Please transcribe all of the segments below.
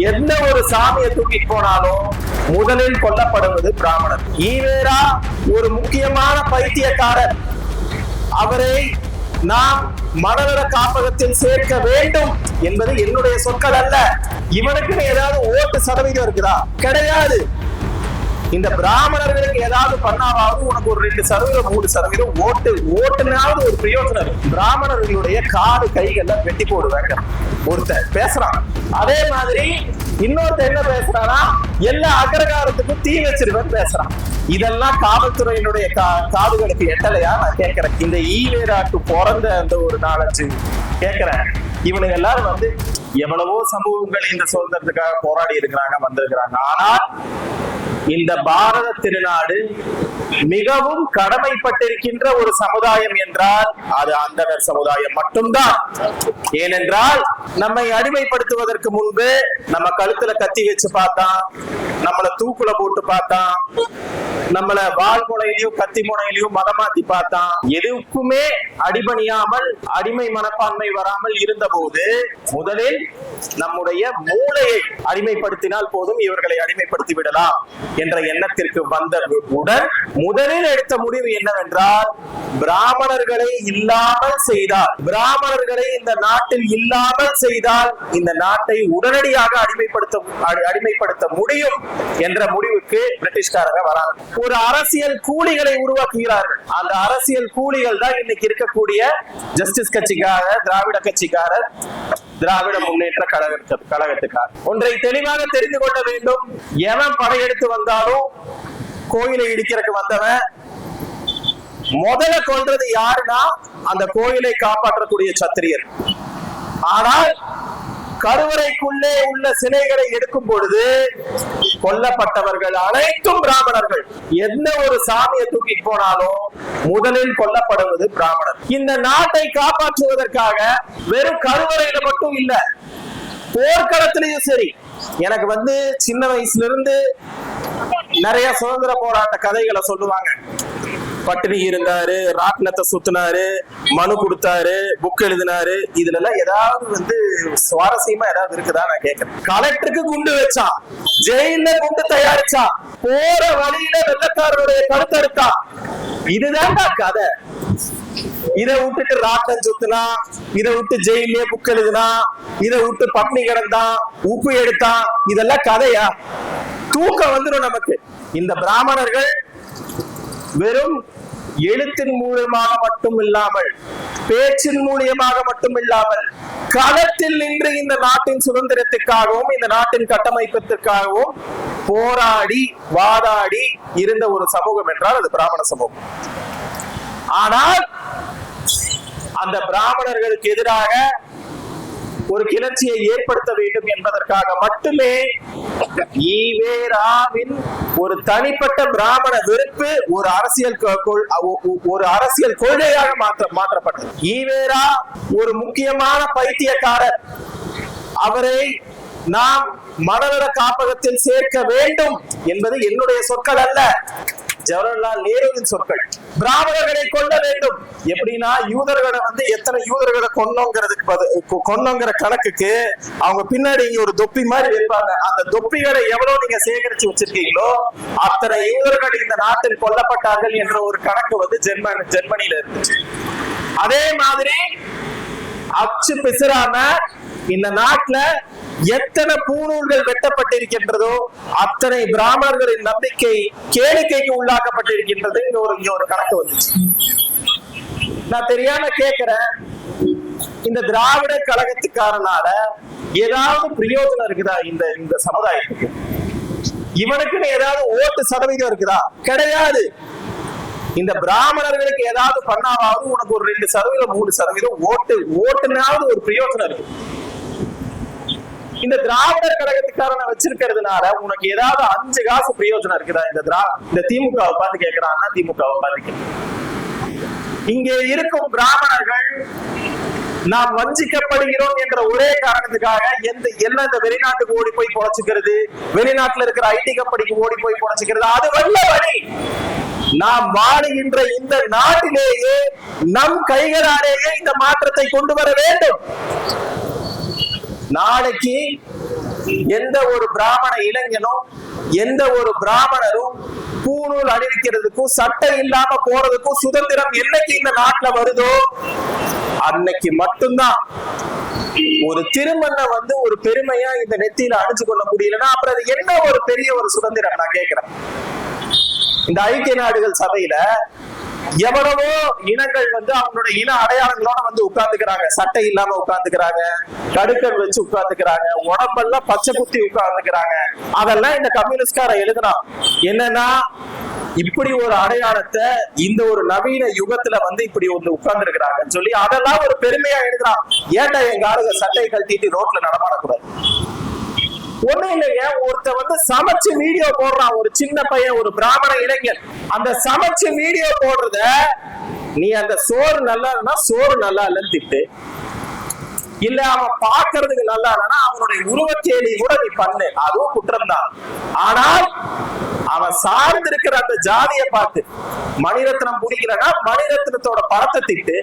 எந்த ஒரு சாமியை தூக்கிட்டு போனாலும் முதலில் கொல்லப்படுவது பிராமணர். ஈவேரா ஒரு முக்கியமான பைத்தியக்காரர். அவரை நாம் மனநல காப்பகத்தில் சேர்க்க வேண்டும் என்பது என்னுடைய சொற்கள் அல்ல. இவனுக்குன்னு ஏதாவது ஓட்டு சதவீதம் இருக்குதா? கிடையாது. இந்த பிராமணர்களுக்கு ஏதாவது பண்ணாவது உனக்கு ஒரு 2%, 3% ஓட்டுனாவது ஒரு பிரயோஜனம். பிராமணர்களுடைய காடு கைகள்ல வெட்டி போடுவாங்க ஒருத்தர் பேசுறான். அதே மாதிரி இன்னொருத்தர் என்ன பேசுறானா, எல்லா அகரகாரத்துக்கும் தீ வச்சிருவேன் பேசுறான். இதெல்லாம் காவல்துறையினுடைய காதுகளுக்கு எட்டலையா? நான் கேட்கிறேன். இந்த ஈவேராக்கு பிறந்த அந்த ஒரு 4-5 கேட்கிறேன். இவனுங்க எல்லாரும் எவ்வளவோ சமூகங்கள் இந்த சுதந்திரத்துக்காக போராடி இருக்கிறாங்க, வந்திருக்கிறாங்க. ஆனால் இந்த பாரத திருநாடு மிகவும் கடமைப்பட்டிருக்கின்ற ஒரு சமுதாயம் என்றால் அது அந்தனர் சமுதாயம் மட்டும்தான். ஏனென்றால் நம்மை அடிமைப்படுத்துவதற்கு முன்பு நம்ம கழுத்துல கத்தி வச்சு பார்த்தான், நம்மள தூக்குல போட்டு பார்த்தான், நம்மள வால் முனையிலையும் கத்தி முனையிலையும் மதமாத்தி பார்த்தான். எதுக்குமே அடிபணியாமல் அடிமை மனப்பான்மை வராமல் இருந்த போது முதலில் நம்முடைய மூளையை அடிமைப்படுத்தினால் போதும், இவர்களை அடிமைப்படுத்தி விடலாம் என்ற எண்ணத்திற்கு வந்தவுடன் முதலில் எடுத்த முடிவு என்னவென்றால், பிராமணர்களை இல்லாமல் செய்தால், பிராமணர்களை இந்த நாட்டில் இல்லாமல் செய்தால் இந்த நாட்டை உடனடியாக அடிமைப்படுத்த முடியும் என்ற முடிவுக்கு பிரிட்டிஷ்காரங்க வராங்க. ஒரு அரசியல் கூலிகளை உருவாக்குகிறார்கள். அந்த அரசியல் கூலிகள் தான் இன்னைக்கு இருக்கக்கூடிய ஜஸ்டிஸ் கட்சிக்காரர், திராவிட கட்சிக்காரர், திராவிட முன்னேற்ற கழகத்துக்கார். ஒன்றை தெளிவாக தெரிந்து கொள்ள வேண்டும். எவன் படையெடுத்து வந்தாலும் கோயிலை இடிக்கிறதுக்கு வந்தவன் முதல்ல கொல்றது யாருன்னா அந்த கோயிலை காப்பாற்றக்கூடிய சத்திரியர். ஆனால் கருவறைக்குள்ளே உள்ள சிலைகளை எடுக்கும் பொழுது கொல்லப்பட்டவர்கள் அனைத்தும் பிராமணர்கள். எந்த ஒரு சாமியை தூக்கிட்டு போனாலும் முதலில் கொல்லப்படுவது பிராமணர். இந்த நாட்டை காப்பாற்றுவதற்காக வெறும் கருவறையில மட்டும் இல்ல, போர்க்களத்திலையும் சரி. எனக்கு சின்ன வயசுல இருந்து நிறைய சுதந்திர போராட்ட கதைகளை சொல்லுவாங்க. பட்டினி இருந்தாரு, ராட்னத்தை சுத்தினாரு, மனு கொடுத்தாரு, புக் எழுதினாரு. இதுல எல்லாம் ஏதாவது சுவாரஸ்யமா ஏதாவது இருக்குதா நான் கேட்கிறேன். கலெக்டருக்கு குண்டு வச்சான், ஜெயில குண்டு தயாரிச்சான், போற வழியில வெள்ளக்காரருடைய கருத்து எடுத்தான். இதுதான்டா கதை. இதை விட்டுட்டு ராட்டம் சுத்தினா, இதை விட்டு ஜெயிலே புக் எழுதினா, இதை விட்டு பட்னி கிடந்தான், உப்பு எடுத்தான். இதெல்லாம் கதையா? தூக்கம் வந்துடும் நமக்கு. இந்த பிராமணர்கள் வெறும் எழுத்தின் மூலமாக மட்டும் இல்லாமல், பேச்சின் மூலியமாக மட்டும் இல்லாமல், களத்தில் நின்று இந்த நாட்டின் சுதந்திரத்திற்காகவும் இந்த நாட்டின் கட்டமைப்பதற்காகவும் போராடி வாதாடி இருந்த ஒரு சமூகம் என்றால் அது பிராமண சமூகம். ஆனால் அந்த பிராமணர்களுக்கு எதிராக ஒரு கிளர்ச்சியை ஏற்படுத்த வேண்டும் என்பதற்காக மட்டுமே ஈவேராவின் ஒரு தனிப்பட்ட பிராமண வெறுப்பு ஒரு அரசியல் கொள்கையாக மாற்றப்பட்டது. ஈவேரா ஒரு முக்கியமான பைத்தியக்காரர். அவரை நாம் மனநல காப்பகத்தில் சேர்க்க வேண்டும் என்பது என்னுடைய சொற்கள் அல்ல, ஜவஹர்லால் நேருவின் சொற்கள். பிராமணர்களை கொல்ல வேண்டும். எப்படின்னா, யூதர்களை எத்தனை யூதர்களை கொன்னோங்கிற கணக்குக்கு அவங்க பின்னாடி ஒரு தொப்பி மாதிரி வைப்பாங்க. அந்த தொப்பிகளை எவ்வளவு நீங்க சேகரிச்சு வச்சிருக்கீங்களோ அத்தனை யூதர்கள் இந்த நாட்டில் கொல்லப்பட்டார்கள் என்ற ஒரு கணக்கு ஜெர்மனியில இருந்துச்சு. அதே மாதிரி அச்சு பிசுறாம இந்த நாட்டுல எத்தனை பூணூல்கள் வெட்டப்பட்டிருக்கின்றதோ அத்தனை பிராமணர்களின் நம்பிக்கை கேளிக்கைக்கு உள்ளாக்கப்பட்டிருக்கின்றது. இங்க ஒரு கணக்கு வந்துச்சு. நான் தெரியாம கேட்கிறேன், இந்த திராவிட கழகத்துக்காரனால ஏதாவது பிரயோஜனம் இருக்குதா இந்த சமுதாயத்துக்கு? இவனுக்குன்னு ஏதாவது ஓட்டு சதவீதம் இருக்குதா? கிடையாது. இந்த பிராமணர்களுக்கு ஏதாவது பண்ணாவது உனக்கு ஒரு 2%, 3% ஓட்டுனாவது ஒரு பிரயோஜனம் இருக்கு. இந்த திராவிடர் கழகத்துக்காரனை வச்சிருக்கிறதுனால உனக்கு ஏதாவது 5 காசு பிரயோஜனம் இருக்குதா? இந்த திமுகவை பார்த்து கேட்கிறான்னா திமுகவை பார்த்து இங்கே இருக்கும் பிராமணர்கள் நாம் வஞ்சிக்கப்படுகிறோம் என்ற ஒரே காரணத்துக்காக என்ன இந்த வெளிநாட்டுக்கு ஓடி போய் பொழைச்சுக்கிறது, வெளிநாட்டுல இருக்கிற ஐடி கம்பெனிக்கு ஓடி போய் பொழைச்சுக்கிறது, அது வல்ல வழி. நாம் வாழுகின்ற இந்த நாட்டிலேயே நம் கைகளாலேயே இந்த மாற்றத்தை கொண்டு வர வேண்டும். நாளைக்கு எந்த ஒரு பிராமண இளைஞனும் எந்த ஒரு பிராமணரும் பூணூல் அணிவிக்கிறதுக்கும் சட்டை இல்லாம போறதுக்கும் சுதந்திரம் என்னைக்கு இந்த நாட்டுல வருதோ அன்னைக்கு மட்டும்தான். ஒரு திருமண ஒரு பெருமையா இந்த நெத்தியில அணிஞ்சு கொள்ள முடியலன்னா அப்புறம் அது என்ன ஒரு பெரிய ஒரு சுதந்திரம்? நான் கேட்கிறேன். இந்த ஐக்கிய நாடுகள் சபையில எவ்வளவோ இனங்கள் அவங்களோட இன அடையாளங்களோட உட்கார்ந்துக்கிறாங்க. சட்டை இல்லாம உட்கார்ந்துக்கிறாங்க, கடுக்கன் வச்சு உட்கார்ந்துக்கிறாங்க, உடம்பெல்லாம் பச்சை குத்தி உட்கார்ந்துக்கிறாங்க. அதெல்லாம் இந்த கம்யூனிஸ்ட்கார எழுதுனா என்னன்னா, இப்படி ஒரு அடையாளத்தை இந்த ஒரு நவீன யுகத்துல இப்படி ஒண்ணு உட்கார்ந்து இருக்கிறாங்கன்னு சொல்லி அதெல்லாம் ஒரு பெருமையா எழுதுறான். ஏன்டா எங்க ஆளுங்க சட்டை கழட்டிட்டு ரோட்ல நடமாடக்கூடாது? ஒண்ணு இல்லைங்க, ஒருத்த சமைச்சு வீடியோ போடுறான், ஒரு சின்ன பையன், ஒரு பிராமண இளைஞன். அந்த சமைச்சு வீடியோ போடுறத நீ அந்த சோறு நல்லா இல்லைன்னா சோறு நல்லா இல்லைன்னு திட்டு, இல்ல அவன் பாக்குறதுக்கு நல்லா இல்லைன்னா அவனுடைய உருவக்கேலி கூட நீ பண்ணு, அதுவும் குற்றம் தான். ஆனால் அவன் சார்ந்து இருக்கிற அந்த ஜாதியை பார்த்து மணிரத்னம் பிடிக்கிறனா மணிரத்னத்தோட படத்தை திட்டு,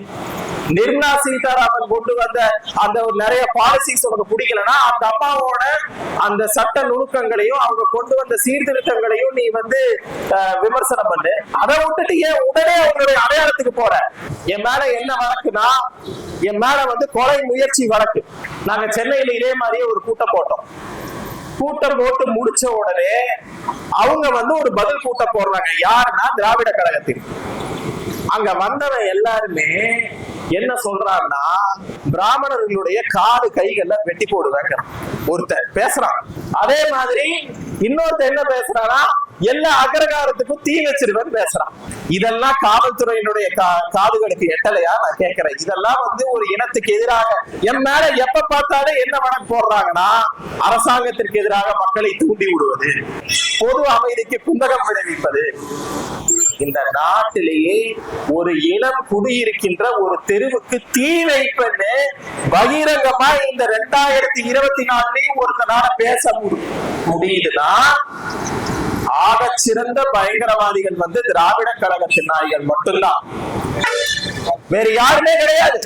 நிர்மலா சீதாராமன் கொண்டு வந்த அந்த ஒரு நிறைய பாலிசிஸ் உனக்கு பிடிக்கலன்னா அந்த அம்மாவோட அந்த சட்ட நுணுக்கங்களையும் அவங்க கொண்டு வந்த சீர்திருத்தங்களையும் நீ விமர்சனம் பண்ணு. அதை விட்டுட்டு ஏன் உடனே அவங்களுடைய அடையாளத்துக்கு போற? என் மேல என்ன வழக்குனா, என் மேல கொலை முயற்சி வழக்கு. நாங்க சென்னையில இதே மாதிரியே ஒரு கூட்டம் போட்டோம். கூட்டம் போட்டு முடிச்ச உடனே அவங்க ஒரு பதில் கூட்டம் போடுறாங்க. யாருன்னா திராவிட கழகத்தில். அங்க வந்தவன் எல்லாருமே என்ன சொல்றான்னா, பிராமணர்களுடைய காது கைகள்ல வெட்டி போடுவாங்க ஒருத்தர் பேசுறான். அதே மாதிரி இன்னொருத்தர் என்ன பேசுறான்னா, எல்லா அகரகாரத்துக்கும் தீ வச்சிருவேன்னு பேசுறான். இதெல்லாம் காவல்துறையினுடைய காதுகளுக்கு எட்டலையா? நான் கேட்கிறேன். இதெல்லாம் ஒரு இனத்துக்கு எதிராக என் மேல எப்ப பார்த்தாலும் என்ன வழக்கு போடுறாங்கன்னா, அரசாங்கத்திற்கு எதிராக மக்களை தூண்டி விடுவது, பொது அமைதிக்கு குந்தகம் விளைவிப்பது. இந்த நாட்டிலேயே ஒரு இனம் குடியிருக்கின்ற ஒரு தெருவுக்கு தீ வைப்பது பகிரங்கமா இந்த 2024 ஒருத்தனால பேச முடியுதுன்னா, ஆக சிறந்த பயங்கரவாதிகள் திராவிட கழகத்தின் நாய்கள் மட்டும்தான், வேற யாருமே கிடையாது.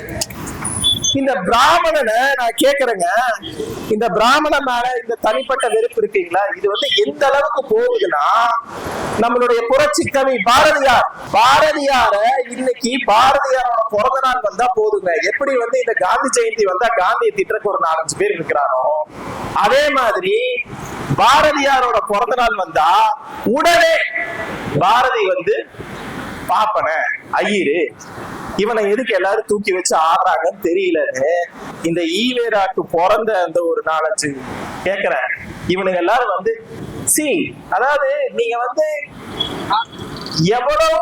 இந்த பிராமணனை நான் கேக்குறேங்க, இந்த பிராமணன் மேல இந்த தனிப்பட்ட வெறுப்பு இருக்கீங்களா? இது எந்த அளவுக்கு போகுதுன்னா, நம்மளுடைய புரட்சி கவி பாரதியார இன்னைக்கு பாரதியாரோட பிறந்த நாள் வந்தா போதுங்க, எப்படி இந்த காந்தி ஜெயந்தி வந்தா காந்தியை திட்டக்கு ஒரு 4-5 பேர் இருக்கிறானோ, அதே மாதிரி பாரதியாரோட பிறந்த நாள் வந்தா உடனே பாரதி பாப்பன ஐயரு இவனை எதுக்கு எல்லாரும் தூக்கி வச்சு ஆடுறாங்கன்னு தெரியலன்னு இந்த ஈவேராக்கு பிறந்த அந்த ஒரு 4-5 கேக்குறேன். இவனுங்க எல்லாரும் அதாவது நீங்க எவ்வளவு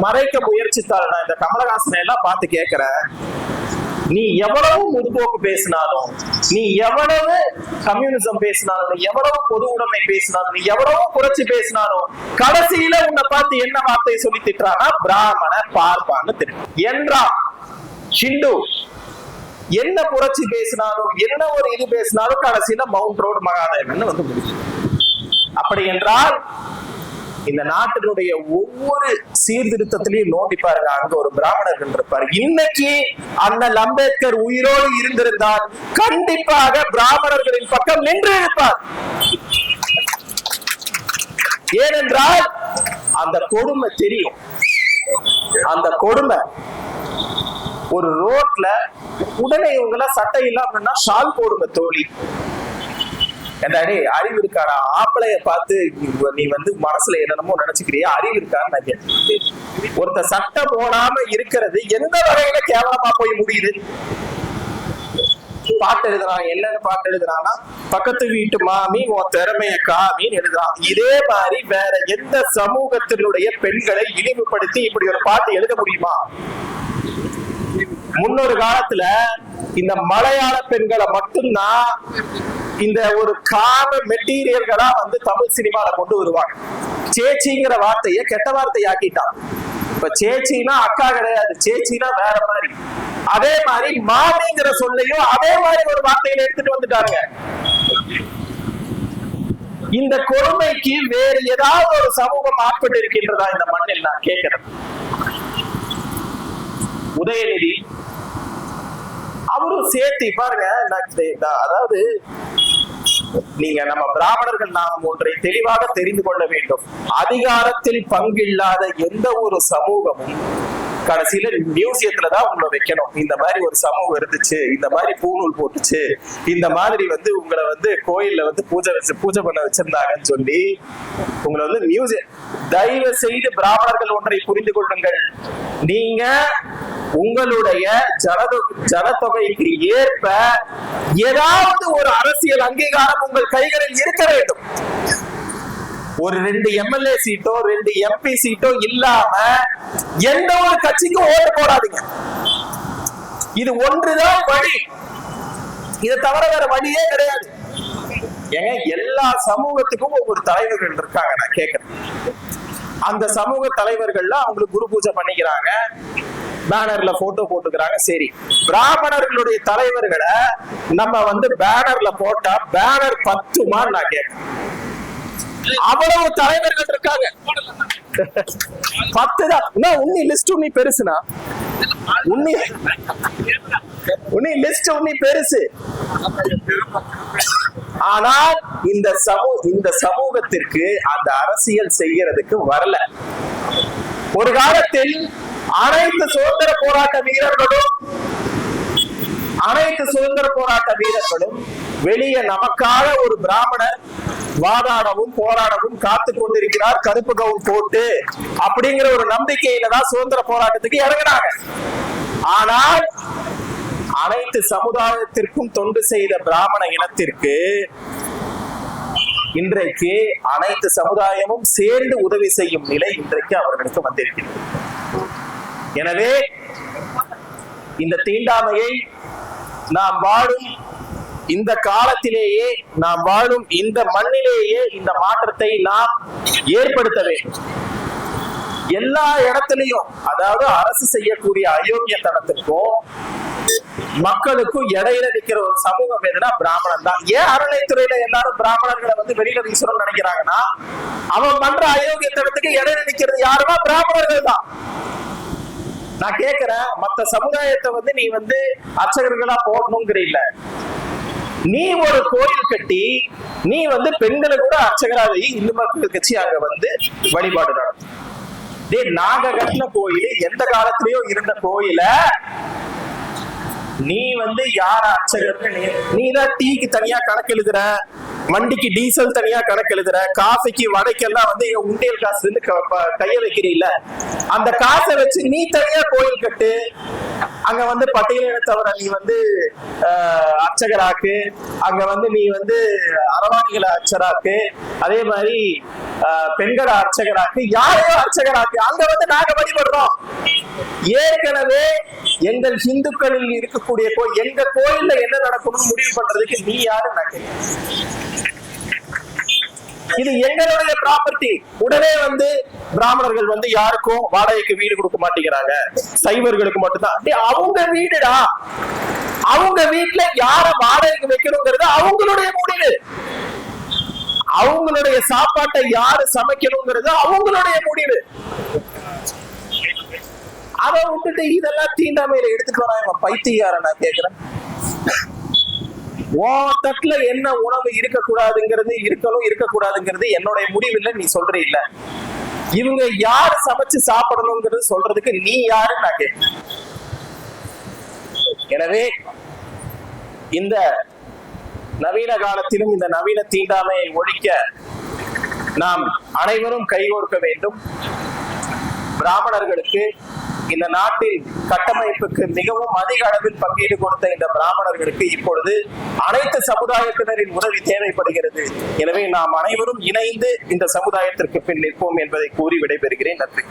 மறைக்க முயற்சித்தாலும், நான் இந்த கமலஹாசனை எல்லாம் பார்த்து கேட்கிறேன், நீ எவ்வளவு முற்போக்கு பேசினாலும், நீ எவ்வளவு கம்யூனிசம் பேசினாலும், நீ எவ்வளவு பொது உடைமை பேசினாலும், நீ எவ்வளவு புரட்சி பேசினாலும், கடைசியில உன்னை பார்த்து என்ன வார்த்தை சொல்லி திட்டுறானா, பிராமண பார்ப்பான்னு திட்டு என்றான். ஹிந்து என்ன புரட்சி பேசினாலும், என்ன ஒரு இது பேசினாலும், கடைசியில மவுண்ட் ரோடு மகாதேவன் முடிச்சு. அப்படி என்றால் இந்த நாட்டினுடைய ஒவ்வொரு சீர்திருத்தத்திலையும் நோண்டி பாருங்க, அங்க ஒரு பிராமணர்கள் இருப்பாரு. இன்னைக்கு அண்ணல் அம்பேத்கர் உயிரோடு இருந்திருந்தால் கண்டிப்பாக பிராமணர்களின் பக்கம் நின்று இருப்பார். ஏனென்றால் அந்த கொடுமை தெரியும். அந்த கொடுமை ஒரு ரோட்ல உடனே இவங்க சட்டை இல்லாம ஷால் போடுங்க தோழி. அறிவு இருக்காடா? ஆம்பளைய பார்த்து நீ மனசுல என்னென்னமோ நினைச்சுக்கிறியா? அறிவு இருக்கான்னு நான் கேட்டேன். ஒருத்த சட்டை போடாம இருக்கிறது எந்த வகையில கேவலமா போய் முடியுது? பாட்டு எழுதுறான். என்னன்னு பாட்டு எழுதுறான்னா, பக்கத்து வீட்டு மாமி உன் திறமைய காமின்னு எழுதுறான். இதே மாதிரி வேற எந்த சமூகத்தினுடைய பெண்களை இழிவுபடுத்தி இப்படி ஒரு பாட்டு எழுத முடியுமா? முன்னொரு காலத்துல இந்த மலையாள பெண்களை மட்டும்தான் இந்த ஒரு காம மெட்டீரியல்களா தமிழ் சினிமால கொண்டு வருவாங்க. சேச்சிங்கிற வார்த்தையை கெட்ட வார்த்தை ஆக்கிட்டான். இப்ப சேச்சினா அக்கா கிடையாது, சேச்சினா வேற மாதிரி. அதே மாதிரி மாமிங்கிற சொல்லையும் அதே மாதிரி ஒரு வார்த்தையில எடுத்துட்டு வந்துட்டாங்க. இந்த கொடுமைக்கு வேறு ஏதாவது ஒரு சமூகம் ஆட்பட்டு இருக்கின்றதா இந்த மண்ணில்? நான் கேட்கிறேன். உதயநிதி அவரும் சேர்த்து பாருங்க. அதாவது நீங்க நம்ம பிராமணர்கள் நாம் ஒன்றை தெளிவாக தெரிந்து கொள்ள வேண்டும். அதிகாரத்தில் பங்கில்லாத எந்த ஒரு சமூகமும் கடைசியில மியூசியத்துலதான் உங்களை வைக்கணும். இந்த மாதிரி ஒரு சமூகம் இருந்துச்சு, இந்த மாதிரி பூநூல் போட்டுச்சு, இந்த மாதிரி உங்களை கோயில்ல பூஜை பண்ண வச்சிருந்தாங்கன்னு சொல்லி உங்களை மியூசியம். தயவு செய்து பிராமணர்கள் ஒன்றை புரிந்து கொள்ளுங்கள். நீங்க உங்களுடைய ஜனத்தொகைக்கு ஏற்ப ஏதாவது ஒரு அரசியல் அங்கீகாரம் உங்கள் கைகளில் இருக்க வேண்டும். ஒரு 2 எம்எல்ஏ சீட்டோ 2 எம்பி சீட்டோ இல்லாம எந்த ஒரு கட்சிக்கும் ஓட்டு போடாதீங்க. இது ஒன்றுதான் வழி. இதை தவிர வேற வழியே கிடையாது. ஏங்க, எல்லா சமூகத்துக்கும் ஒவ்வொரு தலைவர்கள் இருக்காங்க. நான் கேட்கிறேன், அந்த சமூக தலைவர்கள்ல அவங்களுக்கு குரு பூஜை பண்ணிக்கிறாங்க, பேனர்ல போட்டோ போட்டுக்கிறாங்க. சரி, பிராமணர்களுடைய தலைவர்களை நம்ம பேனர்ல போட்டா பேனர் பத்துமான்னு நான் கேட்கிறேன். அவ்வளவு தலைவர்கள் இருக்காங்க. 10 தான். உன்னி லிஸ்ட் உன்னி பெருசுனா உன்னி லிஸ்ட் உன்னி பெருசு. ஆனால் இந்த சமூகத்திற்கு அந்த அரசியல் செய்யறதுக்கு வரல. ஒரு காலத்தில் அனைத்து சுதந்திர போராட்ட வீரர்களும் வெளியே நமக்காக ஒரு பிராமணர் வாதாடவும் போராடவும் காத்து கொண்டிருக்கிறார், கருப்பு கவுன் போட்டு, அப்படிங்கிற ஒரு நம்பிக்கையில தான் சுதந்திர போராட்டத்துக்கு இறங்கினாங்க. ஆனால் அனைத்து சமுதாயத்திற்கும் தொண்டு செய்த பிராமண இனத்திற்கு இன்றைக்கு அனைத்து சமுதாயமும் சேர்ந்து உதவி செய்யும் நிலை இன்றைக்கு அவர்களுக்கு வந்திருக்கிறது. எனவே இந்த தீண்டாமையை நாம் வாழும் இந்த காலத்திலேயே, நாம் வாழும் இந்த மண்ணிலேயே இந்த மாற்றத்தை நாம் ஏற்படுத்த வேண்டும். எல்லா இடத்திலையும், அதாவது அரசு செய்யக்கூடிய அயோக்கியத்தனத்திற்கும் மக்களுக்கும் இடையில நிக்கிற ஒரு சமூகம் எதுனா பிராமணன் தான். ஏன் அறநிலைத்துறையில எல்லாரும் பிராமணர்களை வெளியில வீசணும்னு நினைக்கிறாங்கன்னா, அவன் பண்ற அயோக்கியத்தனத்துக்கு இடையில நிக்கிறது யாருன்னா பிராமணர்கள் தான். நான் கேட்கிறேன், மத்த சமுதாயத்தை நீ அர்ச்சகர்களா போடணுங்கிற இல்ல, நீ ஒரு கோயில் கட்டி நீ பெண்களை கூட அர்ச்சகராக இந்து மக்கள் கட்சி அங்க வழிபாடு நடத்தும். நாங்க கட்டின கோயில், எந்த காலத்திலயோ இருந்த கோயில நீ யார அர்ச்சகருக்கு நீதான் டீக்கு தனியா கணக்கு எழுதுற, வண்டிக்கு டீசல் தனியா கணக்கு எழுதுற, காஃபிக்கு வடைக்கெல்லாம் உண்டியல் காசு கைய வைக்கிறீல்ல, அந்த காசை வச்சு நீ தனியா கோயில் கட்டு. அங்க பட்டியலினத்தவரை நீ அர்ச்சகராக்கு, அங்க நீ அரவாணிகளை அர்ச்சராக்கு, அதே மாதிரி பெண்களை அர்ச்சகராக்கு, யாரையோ அர்ச்சகராக்கு. அங்க நாங்க வழிபடுறோம். ஏற்கனவே எங்கள் இந்துக்களில் இருக்கக்கூடிய எங்க கோயில்ல என்ன நடக்கணும்னு முடிவு பண்றதுக்கு நீ யாரு? இது எங்களுடைய ப்ராப்பர்ட்டி. உடனே பிராமணர்கள் யாருக்கும் வாடகைக்கு வீடு கொடுக்க மாட்டேங்கிறாங்க, சைவர்களுக்கு மட்டும்தான். அவங்க வீடுடா, அவங்க வீட்டுல யார வாடகைக்கு வைக்கணுங்கிறது அவங்களுடைய முடிவு. அவங்களுடைய சாப்பாட்டை யாரு சமைக்கணுங்கிறது அவங்களுடைய முடிவு. அதை விட்டுட்டு இதெல்லாம் தீண்டாமையில எடுத்துட்டு வராங்க பைத்தியார. நான் கேக்குறேன், தட்டுல என்ன உணவு இருக்கக்கூடாதுங்கிறது, இருக்கணும் இருக்கக்கூடாதுங்கிறது என்னுடைய முடிவில் நீ சொல்ற இல்ல. இவங்க யாரு சமைச்சு சாப்பிடணுங்கிறது சொல்றதுக்கு நீ யாரு நான் கேட்கிறேன். எனவே இந்த நவீன காலத்திலும் இந்த நவீன தீண்டாமையை ஒழிக்க நாம் அனைவரும் கைகோர்க்க வேண்டும். பிராமணர்களுக்கு, இந்த நாட்டில் கட்டமைப்புக்கு மிகவும் அதிக அளவில் பங்கீடு கொடுத்த இந்த பிராமணர்களுக்கு இப்பொழுது அனைத்து சமுதாயத்தினரின் உதவி தேவைப்படுகிறது. எனவே நாம் அனைவரும் இணைந்து இந்த சமுதாயத்திற்கு பின் நிற்போம் என்பதை கூறி விடைபெறுகிறேன். நன்றி.